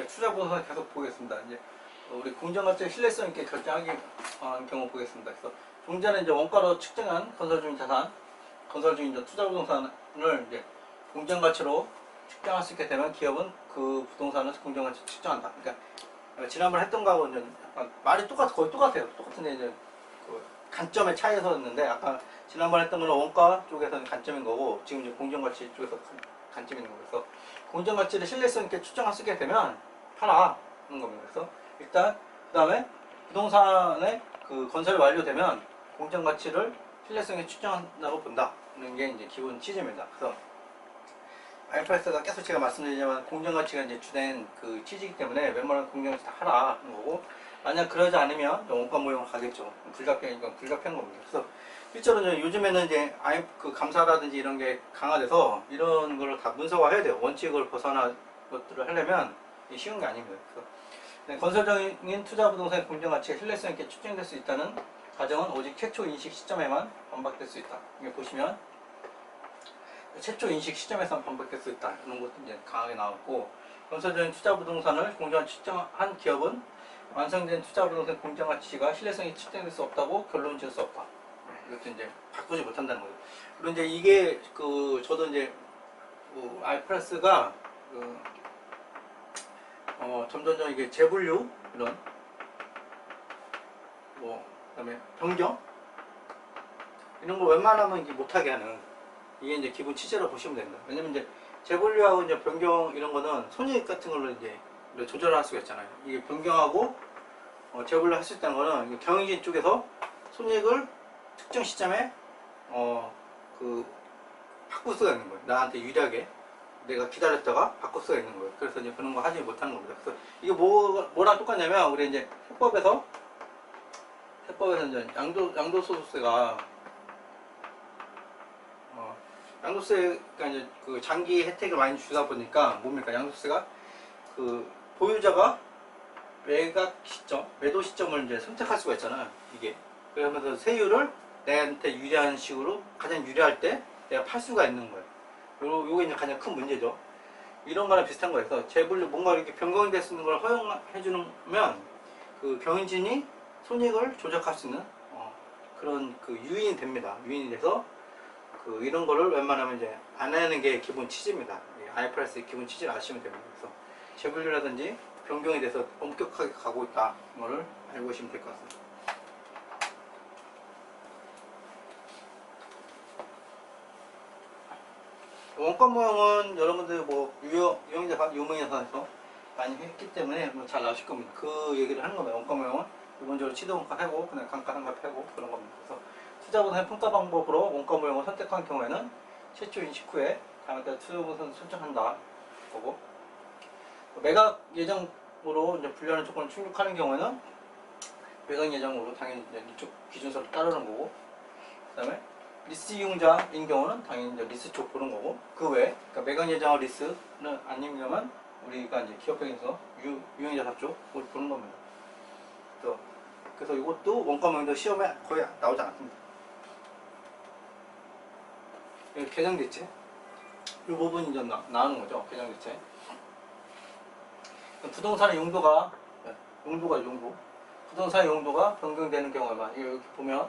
투자 부동산 계속 보겠습니다. 이제 우리 공정가치 신뢰성 있게 결정하기 경우 보겠습니다. 그래서 종자는 이제 원가로 측정한 건설 중인 자산, 건설 중인 투자 부동산을 이제 공정가치로 측정할 수 있게 되면 기업은 그 부동산을 공정가치 측정한다. 그러니까 지난번에 했던 거하고 이제 말이 거의 똑같아요. 똑같은데 이제 그 관점의 차이였는데 아까 지난번에 했던 거는 원가 쪽에서는 관점인 거고 지금 이제 공정가치 쪽에서 관점이 있는 거고, 그래서 공정가치를 신뢰성 있게 추정할 수 있게 되면 팔아는 겁니다. 그래서 일단 그 다음에 부동산의 그 건설이 완료되면 공정가치를 신뢰성에 추정한다고 본다는 게 이제 기본 취지입니다. 그래서 IFRS가 계속 제가 말씀드리지만 공정가치가 이제 주된 그 취지이기 때문에 웬만한 공정가치 다 하라는 거고, 만약 그러지 않으면 원가 모형을 가겠죠. 불가피하니까 불가피한 겁니다. 그래서 실제로 요즘에는 이제 그 감사라든지 이런 게 강화돼서 이런 걸 다 문서화해야 돼요. 원칙을 벗어난 것들을 하려면 쉬운 게 아닙니다. 그래서 건설적인 투자 부동산의 공정가치가 신뢰성 있게 측정될 수 있다는 가정은 오직 최초 인식 시점에만 반박될 수 있다. 이게 보시면 최초 인식 시점에서 반박될 수 있다. 이런 것도 이제 강하게 나왔고, 건설적인 투자 부동산을 공정가치 측정한 기업은 완성된 투자 부동산 공정가치가 신뢰성이 측정될 수 없다고 결론 지을 수 없다. 이것도 이제 바꾸지 못한다는 거죠. 그리고 이제 이게 저도 이제 IFRS가 점점점 이게 재분류 이런 그다음에 변경 이런 걸 웬만하면 이게 못하게 하는, 이게 이제 기본 취재로 보시면 됩니다. 왜냐면 이제 재분류하고 이제 변경 이런 거는 손익 같은 걸로 이제 조절할 수가 있잖아요. 이게 변경하고 재분류 할 수 있다는 거는 경영진 쪽에서 손익을 특정 시점에 바꿀 수가 있는 거예요. 나한테 유리하게 내가 기다렸다가 바꿀 수가 있는 거예요. 그래서 이제 그런 거 하지 못하는 겁니다. 그래서 이게 뭐랑 똑같냐면 우리 이제 세법에서 이제 양도소득세가 양도세가 이제 그 장기 혜택을 많이 주다 보니까 뭡니까? 양도세가 그 보유자가 매도 시점을 이제 선택할 수가 있잖아요. 이게 그러면서 세율을 내한테 유리한 식으로 가장 유리할 때 내가 팔 수가 있는 거예요. 요게 이제 가장 큰 문제죠. 이런 거랑 비슷한 거에서 재분류 뭔가 이렇게 변경이 될 수 있는 걸 허용해 주면 그 경영진이 손익을 조작할 수 있는 그런 그 유인이 됩니다. 유인이 돼서 이런 거를 웬만하면 이제 안 하는 게 기본 취지입니다. IFRS의 기본 취지를 아시면 됩니다. 그래서 재분류라든지 변경이 돼서 엄격하게 가고 있다. 이거를 알고 계시면 될 것 같습니다. 원가 모형은 여러분들 유명자산에서 많이 했기 때문에 잘 나오실 겁니다. 그 얘기를 하는 겁니다. 원가 모형은 기본적으로 취득원가 하고 그냥 감가상각 하고 그런 겁니다. 그래서 투자부동산 평가 방법으로 원가 모형을 선택한 경우에는 최초 인식 후에 다음에 투자부동산을 설정한다 거고, 매각 예정으로 이제 분류하는 조건을 충족하는 경우에는 매각 예정으로 당연히 이제 이쪽 기준서를 따르는 거고, 그 다음에 리스 이용자인 경우는 당연히 이제 리스 쪽 보는 거고, 그 외에 그러니까 매각 예정과 리스는 아니면 우리가 이제 기업행위에서 유형자산 쪽 보는 겁니다. 그래서 이것도 원가모형도 시험에 거의 나오지 않습니다. 계정대체 이 부분이 이제 나오는 거죠. 계정대체 부동산의 용도 부동산의 용도가 변경되는 경우에만 여기 보면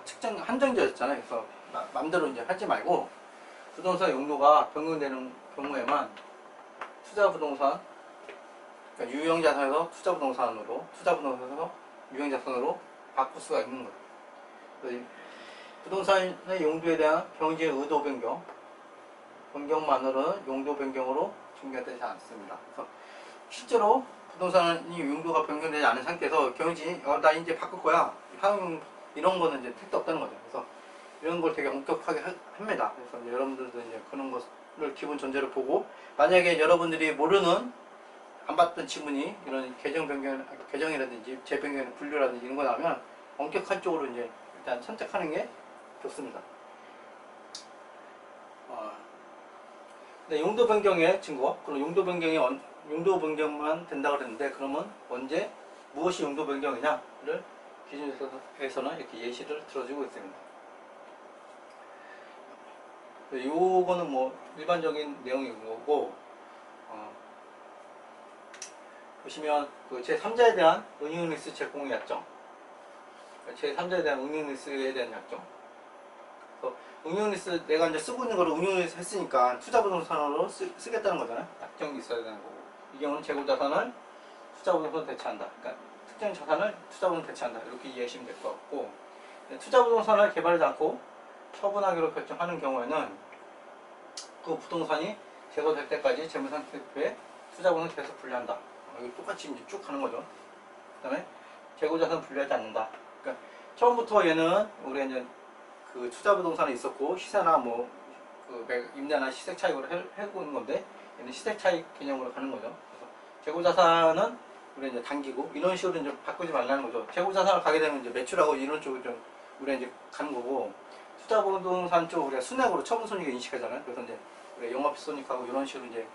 측정 한정되었잖아요. 그래서 맘대로 이제 하지 말고 부동산 용도가 변경되는 경우에만 투자부동산, 그러니까 유형자산에서 투자부동산에서 유형자산으로 바꿀 수가 있는 거예요. 부동산의 용도에 대한 경영진의 의도 변경만으로는 용도 변경으로 증명되지 않습니다. 그래서 실제로 부동산이 용도가 변경되지 않은 상태에서 경영진이 나 이제 바꿀 거야 이런 거는 이제 택도 없다는 거죠. 그래서 이런 걸 되게 엄격하게 합니다. 그래서 이제 여러분들도 이제 그런 것을 기본 전제를 보고, 만약에 여러분들이 모르는 안 받던 지문이 이런 계정이라든지 재변경 분류라든지 이런 거 나오면 엄격한 쪽으로 이제 일단 선택하는 게 좋습니다. 근데 용도 변경의 증거, 그럼 용도 변경만 된다고 그랬는데, 그러면 언제 무엇이 용도 변경이냐를 기준에서는 이렇게 예시를 들어주고 있습니다. 요거는 뭐 일반적인 내용인 거고, 보시면 그 제3자에 대한 은유니스 제공의 약정, 제3자에 대한 은유니스에 대한 약정. 응용리스 내가 이제 쓰고 있는 거를 응용리스 했으니까 투자부동산으로 쓰겠다는 거잖아요. 약정이 있어야 되는 거고. 이 경우는 재고자산을 투자부동산으로 대체한다. 그러니까 특정 자산을 투자부동산으로 대체한다. 이렇게 이해하시면 될 것 같고, 투자부동산을 개발하지 않고 처분하기로 결정하는 경우에는 그 부동산이 제거될 때까지 재무상태표에 투자부동산을 계속 분류한다. 이거 똑같이 이제 쭉 가는 거죠. 그 다음에 재고자산을 분류하지 않는다. 그러니까 처음부터 얘는 우리 이제 그 투자부동산이 있었고 시세나 뭐 그 임대나 시세 차익으로 해고 있는 건데 얘는 시세 차익 개념으로 가는 거죠. 그래서 재고자산은 우리 이제 당기고 이런 식으로 이제 바꾸지 말라는 거죠. 재고자산을 가게 되면 이제 매출하고 이런 쪽을 좀 우리 이제 가는 거고, 투자부동산 쪽 우리가 순액으로 처분손익을 인식하잖아요. 그래서 이제 우리가 영업손익하고 이런 식으로 이제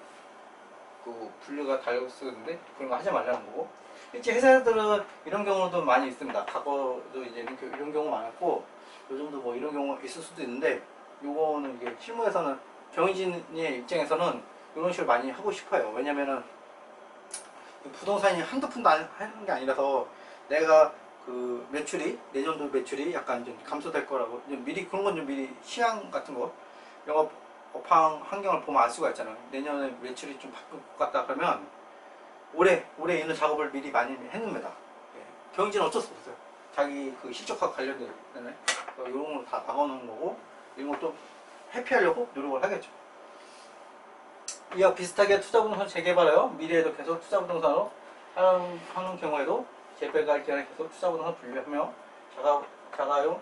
그 분류가 달려 쓰는데 그런 거 하지 말라는 거고. 실제 회사들은 이런 경우도 많이 있습니다. 과거도 이제 이런 경우 많았고 요즘도 뭐 이런 경우가 있을 수도 있는데, 요거는 이게 실무에서는 경영진의 입장에서는 이런 식으로 많이 하고 싶어요. 왜냐면은 부동산이 한두 푼도 하는 게 아니라서 내가 그 매출이 내년도 매출이 약간 좀 감소될 거라고 미리 그런 건 좀 미리 시향 같은 거 영업 업황 환경을 보면 알 수가 있잖아요. 내년에 매출이 좀 바뀔 것 같다 그러면 올해 있는 작업을 미리 많이 해놓습니다. 예. 경영진은 어쩔 수 없어요. 자기 그 실적과 관련된 이런 걸 다 박아놓은 거고, 이런 것도 회피하려고 노력을 하겠죠. 이와 비슷하게 투자부동산 재개발하여 미래에도 계속 투자부동산으로 하는 경우에도 재배가 기간에 계속 투자부동산 분류하며 자가사용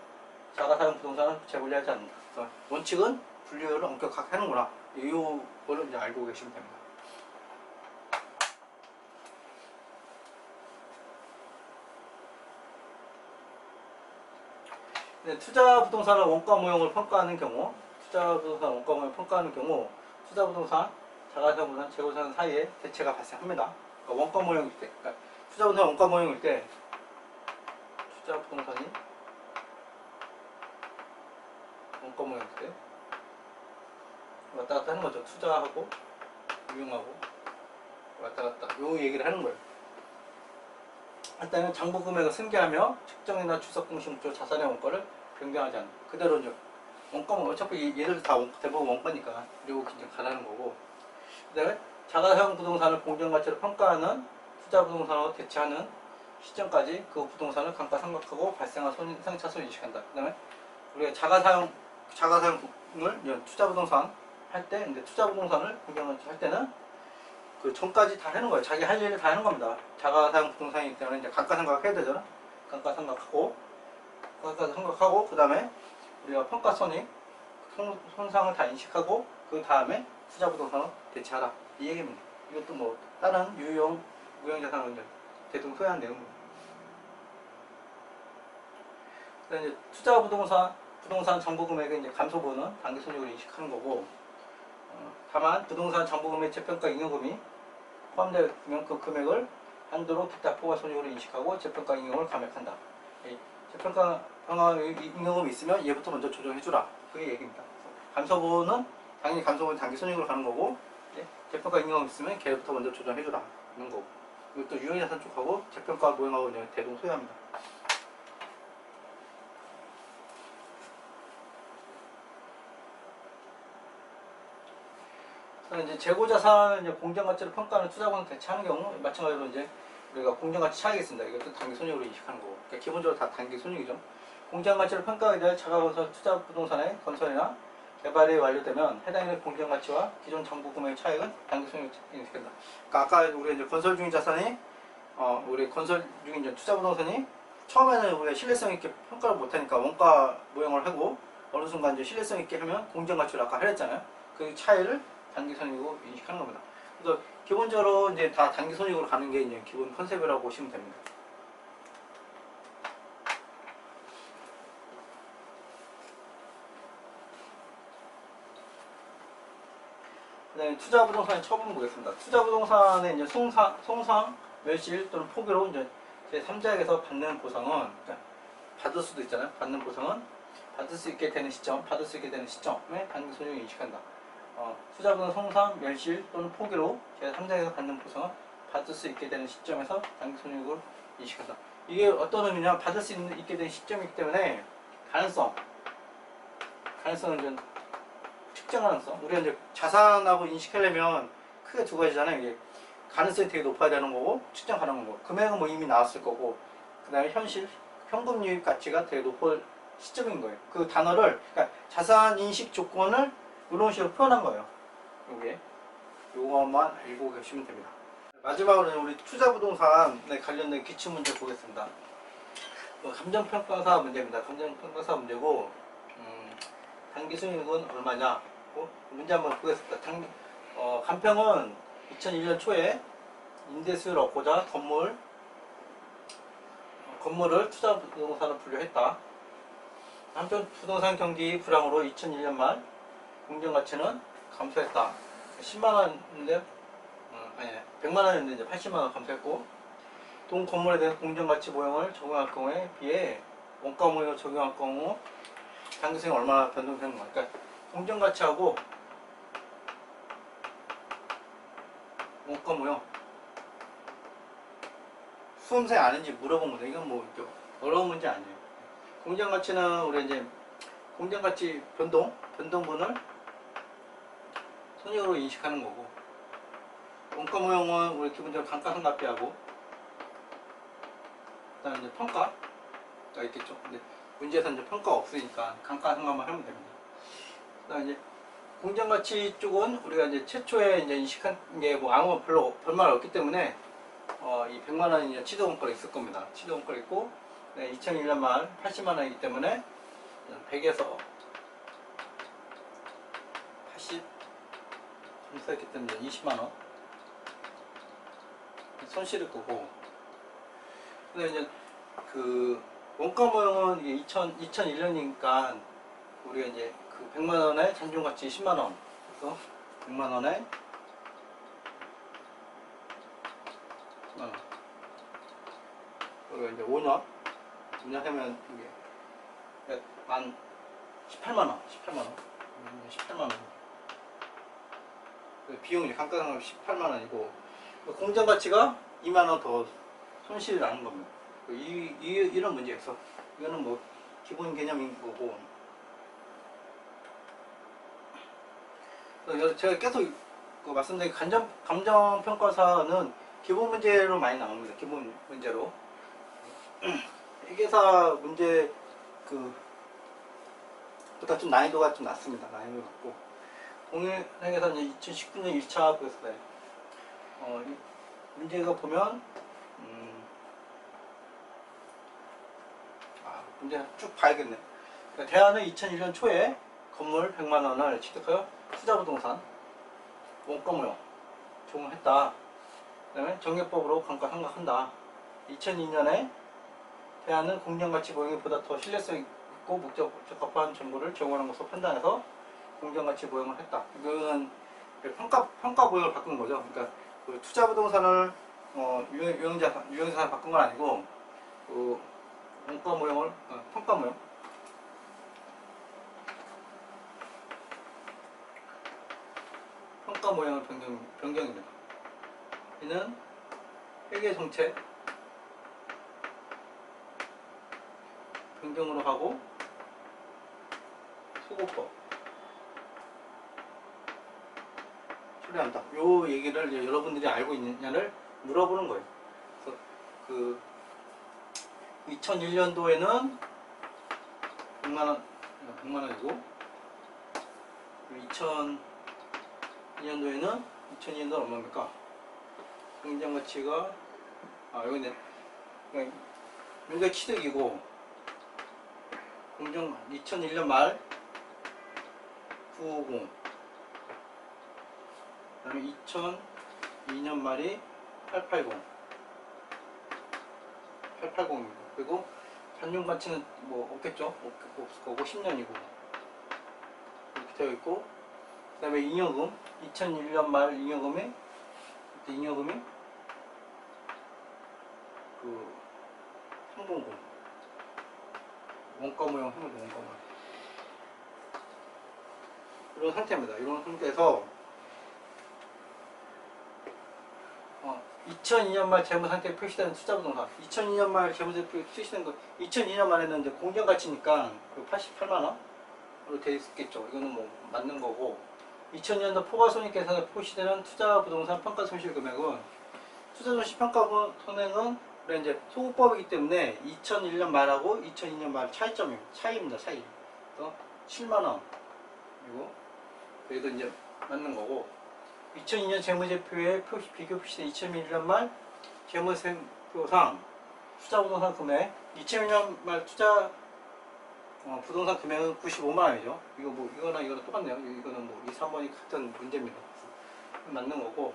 부동산은 재분리하지 않는다. 그래서 원칙은 분류를 엄격하게 하는구나. 이거를 이제 알고 계시면 됩니다. 투자부동산을 원가 모형을 평가하는 경우, 투자부동산, 자가사용 부동산, 재고자산 사이에 대체가 발생합니다. 그러니까 원가 모형일 때, 그러니까 투자부동산 원가 모형일 때, 투자부동산이 원가 모형일 때 왔다 갔다 하는 거죠. 투자하고 유용하고 왔다 갔다 요 얘기를 하는 거예요. 일단은 장부 금액을 승계하며 측정이나 추석 공시 목적 자산의 원가를 변경하지 않는, 그대로 이제 원가는 어차피 얘들 다 대부분 원가니까 그리고 그냥 가라는 거고, 그다음에 자가사용 부동산을 공정가치로 평가하는 투자부동산으로 대체하는 시점까지 그 부동산을 감가상각하고 발생한 손상차손을 인식한다. 그다음에 우리가 자가사용을 투자부동산 할 때, 근데 투자부동산을 공정가치 할 때는 그 전까지 다 하는 거예요. 자기 할 일을 다 하는 겁니다. 자가사용 부동산이기 때문에 이제 감가상각 해야 되잖아. 감가상각하고 그 다음에 우리가 평가손익 손상을 다 인식하고 그 다음에 투자부동산을 대체하라, 이 얘기입니다. 이것도 뭐 다른 유용 무형자산을 이제 대충 소개한 내용입니다. 그다음에 이제 부동산 정보금액의 이제 감소분은 단기손익으로 인식하는 거고, 다만 부동산 정보금액 재평가 잉여금이 포함되면 그 금액을 한도로 기타 포괄 손익으로 인식하고 재평가 잉여금을 감액한다. 재평가 잉여금이 있으면 얘부터 먼저 조정해주라, 그게 얘기입니다. 감소분은 당연히 감소분 단기 손익으로 가는 거고, 재평가 잉여금 있으면 걔부터 먼저 조정해주라 이런 거고, 이것도 유형자산 쪽하고 재평가 모형하고 대동소이합니다. 이제 재고자산을 이제 공정가치로 평가하는 투자본을 대체하는 경우 마찬가지로 이제 우리가 공정가치 차익이 있습니다. 이것도 단기 손익으로 인식하는 거고, 그러니까 기본적으로 다 단기 손익이죠. 공정가치를 평가하게 될 자가건설 투자부동산의 건설이나 개발이 완료되면 해당인의 공정가치와 기존 정부 금액의 차익은 단기 손익으로 인식된다. 그러니까 아까 우리 이제 건설 중인 자산이 우리 건설 중인 이제 투자부동산이 처음에는 우리가 신뢰성 있게 평가를 못하니까 원가 모형을 하고 어느 순간 이제 신뢰성 있게 하면 공정가치를 아까 하랬잖아요. 그 차이를 단기손익으로 인식하는 겁니다. 그래서 기본적으로 이제 다 단기손익으로 가는 게 이제 기본 컨셉이라고 보시면 됩니다. 그다음에 투자부동산의 처분 보겠습니다. 투자부동산의 이제 손상, 멸실 또는 포기로 이제 제3자에게서 받는 보상은, 그러니까 받을 수도 있잖아요. 받는 보상은 받을 수 있게 되는 시점에 단기손익을 인식한다. 투자부동산 손상, 멸실 또는 포기로 제3자에게서 받는 보상은 받을 수 있게 되는 시점에서 장기 손익을 인식한다. 이게 어떤 의미냐? 받을 수 있게 되는 시점이기 때문에 가능성을 좀 측정하는 성. 우리가 이제 자산하고 인식하려면 크게 두 가지잖아요. 이게 가능성이 되게 높아야 되는 거고 측정 가능한 거. 금액은 뭐 이미 나왔을 거고 그다음에 현금 유입 가치가 되게 높을 시점인 거예요. 그 단어를 그러니까 자산 인식 조건을 이런 식으로 표현한 거예요. 요것만 알고 계시면 됩니다. 마지막으로 우리 투자부동산에 관련된 기출문제 보겠습니다. 감정평가사 문제입니다. 감정평가사 문제고 단기순이익은 얼마냐? 문제 한번 보겠습니다. 간평은 2001년 초에 임대수를 얻고자 건물을 투자부동산으로 분류했다. 한편 부동산 경기 불황으로 2001년 말 공정가치는 감소했다. 10만원인데 100만원인데 이제 80만원 감소했고, 동 건물에 대한 공정가치 모형을 적용할 경우에 비해 원가 모형을 적용할 경우 장기수익이 얼마나 변동되는가. 그러니까 공정가치하고 원가 모형 수험생 아닌지 물어본 거죠. 이건 뭐 어려운 문제 아니에요. 공정가치는 우리 이제 공정가치 변동분을 손익으로 인식하는 거고, 원가 모형은 우리 기본적으로 감가상각비하고 그다음에 이제 평가가 있겠죠. 근데 문제에서 이제 평가가 없으니까 감가상각만 하면 됩니다. 그다음에 이제 공정가치 쪽은 우리가 이제 최초에 이제 인식한 게 뭐 아무 별말 없기 때문에 이 100만 원이 취득원가로 있을 겁니다. 취득원가로 있고 2001년 말 80만 원이기 때문에 100에서 80 점수했기 때문에 20만 원 손실일 거고, 근데 이제 그 원가 모형은 이게 2001년이니까 우리가 이제 그 100만 원에 잔존가치 10만 원, 그래서 100만 원에 우리가 이제 5년 하면 이게 한 18만 원. 18만 원. 비용이 감가상각 18만 원이고 공정 가치가 2만 원 더 손실이 나는 겁니다. 이런 문제에서 이거는 뭐 기본 개념인 거고, 제가 계속 말씀드린 감정평가사는 기본 문제로 많이 나옵니다. 기본 문제로. 회계사 문제 보다 좀 난이도가 좀 낮습니다. 난이도가 낮고, 공인회계사는 2019년 1차 보였어요. 문제가 보면 문제 쭉 봐야겠네. 그러니까 대안은 2001년 초에 건물 100만 원을 취득하여 투자부동산 원가 모형 적용했다. 그다음에 정액법으로 감가상각한다. 2002년에 대안은 공정가치 모형이 보다 더 신뢰성 있고 적합한 정보를 제공하는 것으로 판단해서 공정가치 모형을 했다. 이거는 평가 모형을 바꾼 거죠. 그러니까 그 투자부동산을 유형자산 바꾼 건 아니고 그 원가 모형을 평가 모형. 평가 모형을 변경입니다. 이는 회계 정책 변경으로 하고 수고법 처리한다. 요 얘기를 이제 여러분들이 알고 있느냐를 물어보는 거예요. 그래서 그 2001년도에는 100만 원이고 2002년도에는 얼마입니까? 공정가치가 여기 있네. 여기가 취득이고 2001년 말 950, 그 다음에 2002년 말이 880입니다. 그리고 잔존가치는 뭐 없겠죠? 없을 거고 10년이고 이렇게 되어 있고, 그 다음에 잉여금 2001년 말 잉여금이 그 300 원가 모형 원가 모형 이런 상태입니다. 이런 상태에서 2002년 말 재무상태에 표시되는 투자부동산. 2002년 말 재무상태에 표시된 거, 2002년 말에는 이제 공정가치니까 88만 원으로 되어 있겠죠. 이거는 뭐 맞는 거고. 2000년도 포괄손익계산에 표시되는 투자부동산 평가손실 금액은 투자손실 평가손액은 우리 이제 소급법이기 때문에 2001년 말하고 2002년 말 차이입니다. 차이. 7만 원. 그리고 여기도 이제 맞는 거고. 2002년 재무제표에 비교 표시된 2001년 말 재무제표상 투자부동산 금액 2001년 말 투자 부동산 금액은 95만 원이죠. 이거랑 똑같네요. 이거는 뭐 2, 3번이 같은 문제입니다. 맞는 거고.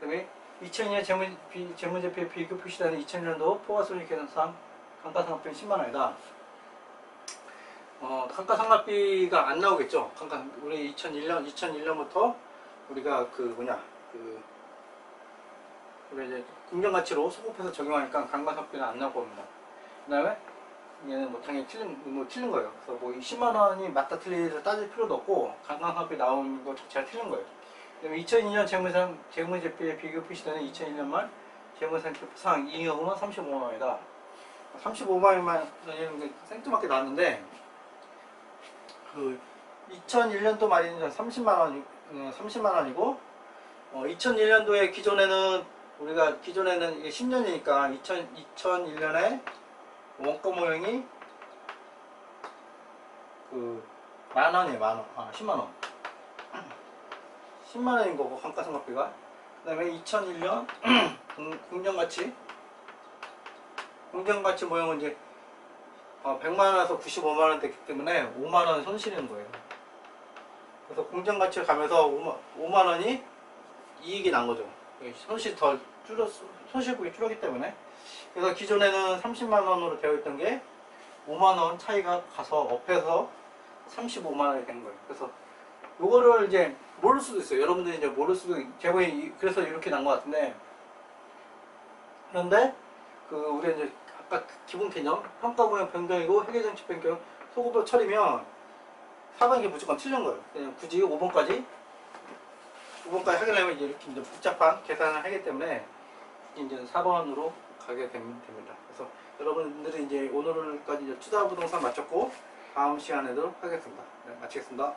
그 다음에 2002년 재무제표에 비교 표시되는 2001년도 포괄손익계산상 감가상각비는 10만 원이다. 감가상각비가 안 나오겠죠. 우리 2001년부터 우리가 우리 이제 공정가치로 소급해서 적용하니까 감가상각비는 안 나올 겁니다. 그 다음에 얘는 뭐 당연히 틀린 거예요. 그래서 뭐 10만 원이 맞다 틀리를 따질 필요도 없고 감가상각비 나오는 거 자체가 틀린 거예요. 그다음에 2002년 재무제표에 비교 표시되는 2001년 말 재무상태상 잉여금은 35만 원이다. 35만 원이면 생뚱맞게 나왔는데 2001년도 말에는 30만 원이고 2001년도에 기존에는 이게 10년이니까 2001년에 원가 모형이 만 원이에요. 10만 원. 10만 원인 거고 감가상각비가. 그다음에 2001년 공정가치 모형은 이제 100만 원에서 95만 원 됐기 때문에 5만 원 손실인 거예요. 그래서 공정가치를 가면서 5만 원이 이익이 난 거죠. 손실폭이 줄었기 때문에. 그래서 기존에는 30만 원으로 되어 있던 게 5만 원 차이가 가서 업해서 35만 원이 된 거예요. 그래서 요거를 이제 모를 수도 있어요. 여러분들이 이제 모를 수도 재벌이 그래서 이렇게 난 것 같은데. 그런데 우리 이제 아까 기본 개념 평가모형 변경이고 회계정책 변경 소급법 처리면 4번이 무조건 틀린 거예요. 그냥 굳이 5번까지 하려면 이렇게 이제 복잡한 계산을 하기 때문에 이제 4번으로 가게 됩니다. 그래서 여러분들이 이제 오늘까지 투자부동산 마쳤고 다음 시간에도 하겠습니다. 네, 마치겠습니다.